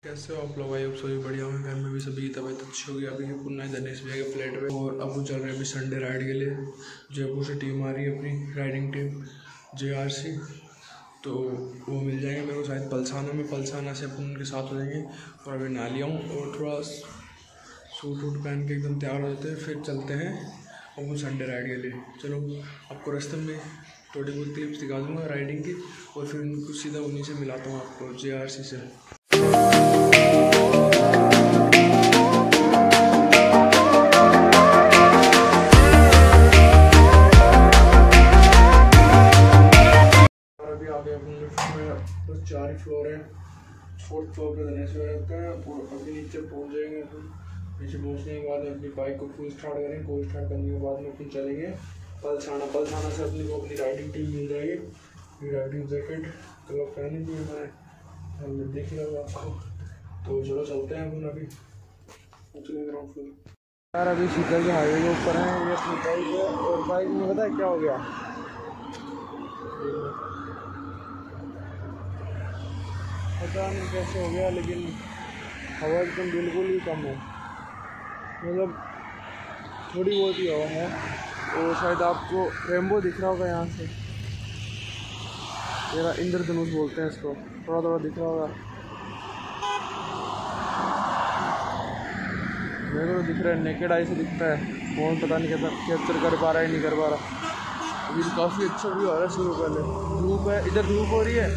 कैसे हो आप लोग? भाई सभी बढ़िया हूँ। घर में भी सभी की तबीयत अच्छी होगी। अभी पुन्ना दिनेश भैया के फ्लैट पे और अबू चल रहे हैं अभी संडे राइड के लिए। जयपुर से टीम आ रही है अपनी राइडिंग टीम JRC, तो वो मिल जाएंगे मेरे को शायद पलसाना में। पलसाना से अपन उनके साथ हो जाएंगे। और अभी नहा लिया हूँ और थोड़ा सूट वूट पहन के एकदम तैयार हो जाते हैं, फिर चलते हैं अब वो संडे राइड के लिए। चलो आपको रास्ते में थोड़ी बहुत क्लिप्स दिखा दूँगा राइडिंग की और फिर उनको सीधा उन्हीं से मिलाता हूँ आपको JRC से। अभी आगे अपने लिफ्ट में बस 4 ही फ्लोर है। 4th फ्लोर पे दिनेश भैया रहते हैं और अभी नीचे पहुंच जाएंगे। अपन नीचे पहुंचने के बाद अपनी बाइक को फुल स्टार्ट करेंगे। फुल स्टार्ट करने के बाद में अपन चलेंगे पलसाना से अपनी को अपनी राइडिंग टीम मिल जाएगी। राइडिंग जैकेट कलर पहनी थी मैंने, हेलमेट देख लिया होगा आपको। तो चलो चलते हैं अपन अभी ग्राउंड फ्लोर। यार अभी शीतल के हाईवे के ऊपर हैं, ये अपनी बाइक है और बाइक में पता है क्या हो गया, पता नहीं कैसे हो गया, लेकिन हवा एकदम बिल्कुल ही कम है। मतलब थोड़ी बहुत ही हवा है। और शायद आपको रेम्बो दिख रहा होगा यहाँ से, मेरा इंद्रधनुष बोलते हैं इसको, थोड़ा थोड़ा दिख रहा होगा मेरे को। दिख रहा है, नेकेड आई से दिखता है, फोन पता नहीं कैसा कैप्चर कर पा रहा है नहीं कर पा रहा। अभी काफ़ी अच्छा व्यू आ रहा है शुरू पहले। धूप है, इधर धूप हो रही है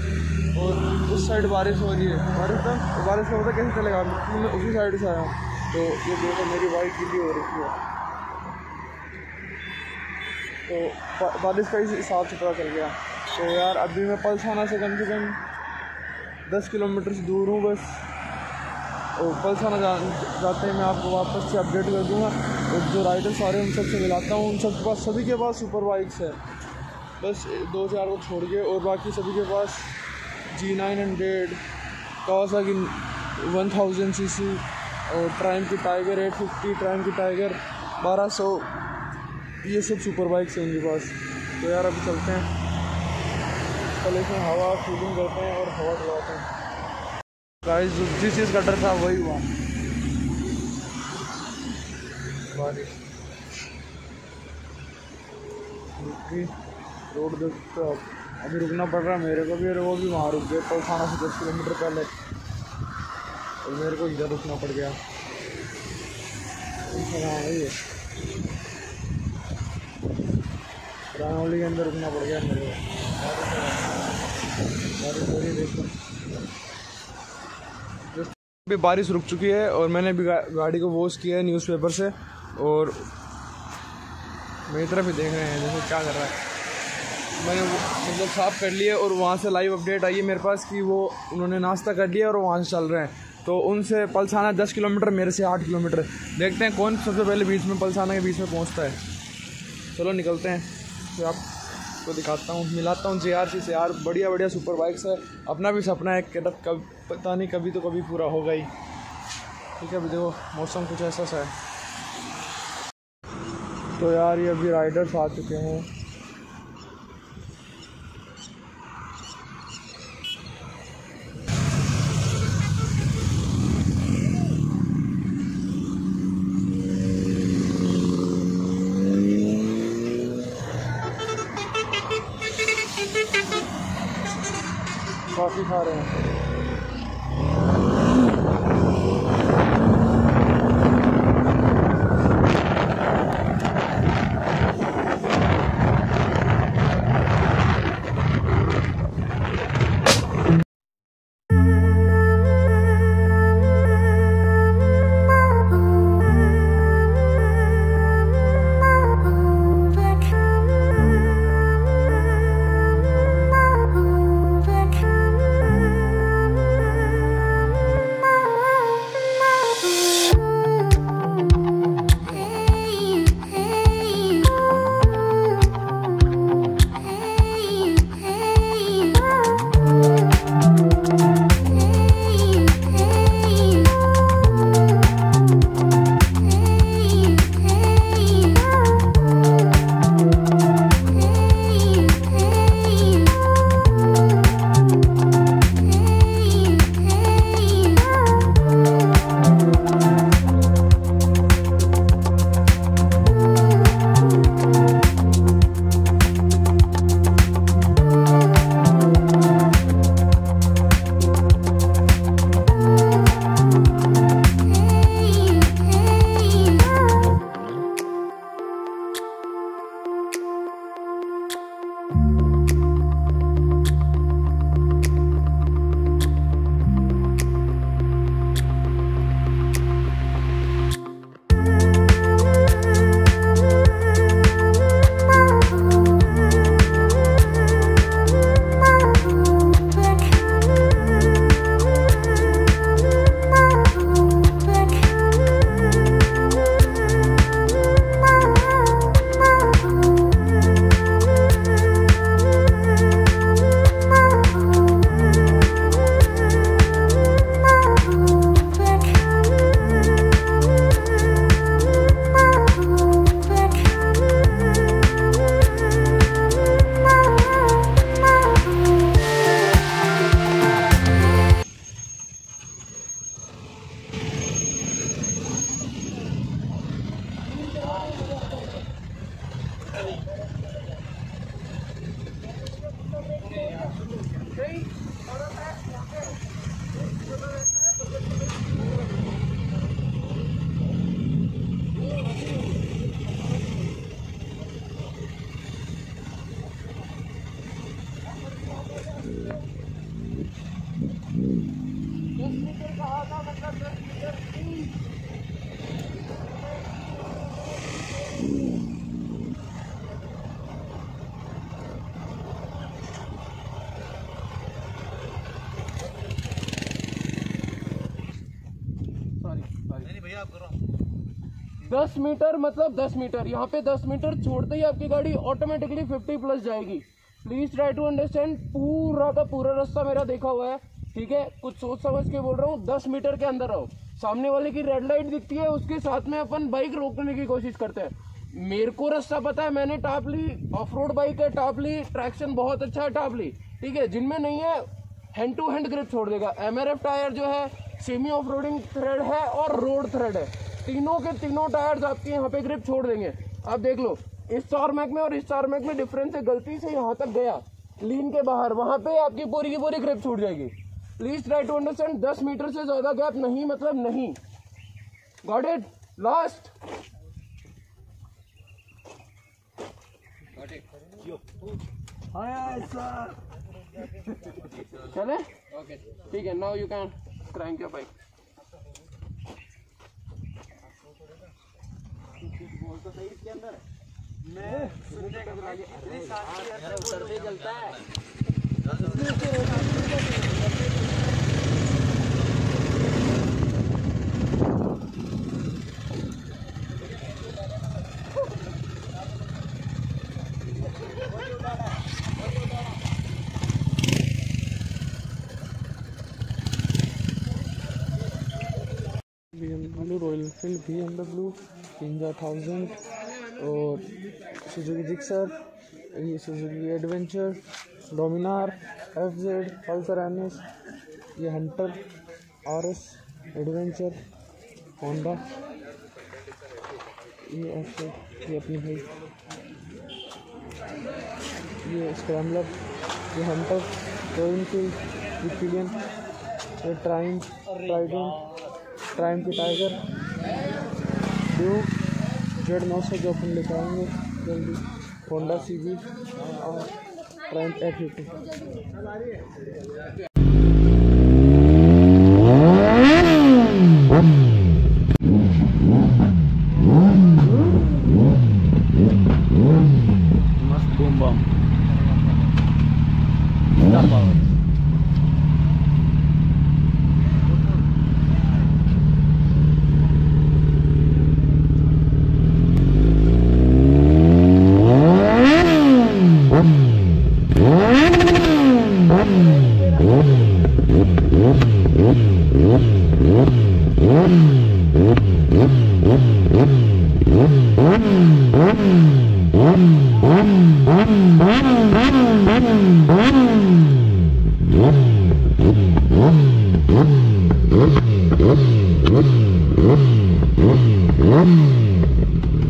और उस साइड बारिश हो रही है। बारिश का पता कैसे चलेगा, मैं उसी साइड से आया हूँ। तो ये देखो मेरी बाइक गीली हो रखी है, तो बारिश का इस हिसाब से पता चल गया। तो यार अभी मैं पलसाना से कम 10 किलोमीटर से दूर हूँ बस। और पलसाना जाते हैं मैं आपको वापस से अपडेट कर दूँगा। और जो राइडर सारे उन सबसे मिलाता हूँ, उन सब के पास सभी के पास सुपर बाइक्स है, बस 2-4 को छोड़ के। और बाकी सभी के पास G900, कावासाकी 1000 cc और ट्राइम की टाइगर 850, ट्राइम की टाइगर 1200, ये सब सुपर बाइक्स हैं इनके पास। तो यार अभी चलते हैं, पहले इसमें हवा फीलिंग करते हैं और हवा डलवाते हैं। गाइस जिस चीज़ का डर था वही हुआ, बारिश रुकी। रोड देखते हो, अभी रुकना पड़ रहा है मेरे को भी, और वो भी वहाँ रुक गए पलसाना से 10 किलोमीटर पहले, और मेरे को इधर रुकना पड़ गया। रानौली के अंदर रुकना पड़ गया मेरे को। अभी बारिश रुक चुकी है और मैंने भी गाड़ी को वॉश किया है न्यूज़पेपर से, और मेरी तरफ ही देख रहे हैं जैसे क्या कर रहा है। मैंने मतलब साफ़ कर लिया और वहाँ से लाइव अपडेट आई है मेरे पास कि वो उन्होंने नाश्ता कर लिया और वहाँ से चल रहे हैं। तो उनसे पलसाना 10 किलोमीटर, मेरे से 8 किलोमीटर। देखते हैं कौन सबसे पहले बीच में पलसाना के बीच में पहुँचता है। चलो निकलते हैं, फिर आपको दिखाता हूँ, मिलाता हूँ JRC से। यार बढ़िया बढ़िया सुपर बाइक्स है। अपना भी सपना है कि कब पता नहीं कभी तो कभी पूरा होगा ही। ठीक है, अभी देखो मौसम कुछ ऐसा सा है। तो यार ये अभी राइडर्स आ चुके हैं। काफ़ी सारे हैं। भैया 10 मीटर मतलब 10 मीटर, यहाँ पे 10 मीटर छोड़ते ही आपकी गाड़ी ऑटोमेटिकली 50 प्लस जाएगी। Please try to understand. पूरा का पूरा रास्ता मेरा देखा हुआ है, ठीक है, कुछ सोच समझ के बोल रहा हूँ। 10 मीटर के अंदर रहो, सामने वाले की रेड लाइट दिखती है, उसके साथ में अपन बाइक रोकने की कोशिश करते हैं। मेरे को रास्ता पता है, मैंने टॉप ली, ऑफ रोड बाइक है, टॉप ली, ट्रैक्शन बहुत अच्छा है टॉप ली, ठीक है। जिनमें नहीं है हैंड टू हैंड ग्रिप छोड़ देगा। MRF टायर जो है सेमी ऑफ रोडिंग थ्रेड है और रोड थ्रेड है, तीनों के तीनों टायर्स आपके यहाँ पे ग्रिप छोड़ देंगे। आप देख लो, इस टारमैक में और इस टारमैक में डिफरेंस है। गलती से यहाँ तक गया लीन के बाहर, वहां पे आपकी पूरी की पूरी ग्रिप छूट जाएगी। Please try to understand. 10 metre से ज्यादा गैप नहीं मतलब नहीं। Got it? लास्ट चले, ठीक है। Now you can crank your bike. तो सही इसके अंदर उतरते चलता है। BMW royal Enfield BMW Ninja 1000 और सुजुकी जिक्सर, ये Suzuki adventure, Dominar, FZ, Pulsar NS, ये हंटर RS एडवेंचर, होंडा, ये FZ, ये अपनी भाई, ये स्क्रैम्बलर, ये हंटर, रॉयल एनफील्ड, विक्टोरियन, ये ट्राइम्फ, ट्राइम्फ की टाइगर, ड्यूक, Z900 जो अपन लेकर आएंगे जल्दी, होंडा CB और ट्राइम्फ F50। मस्त boom bam.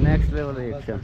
Next level action.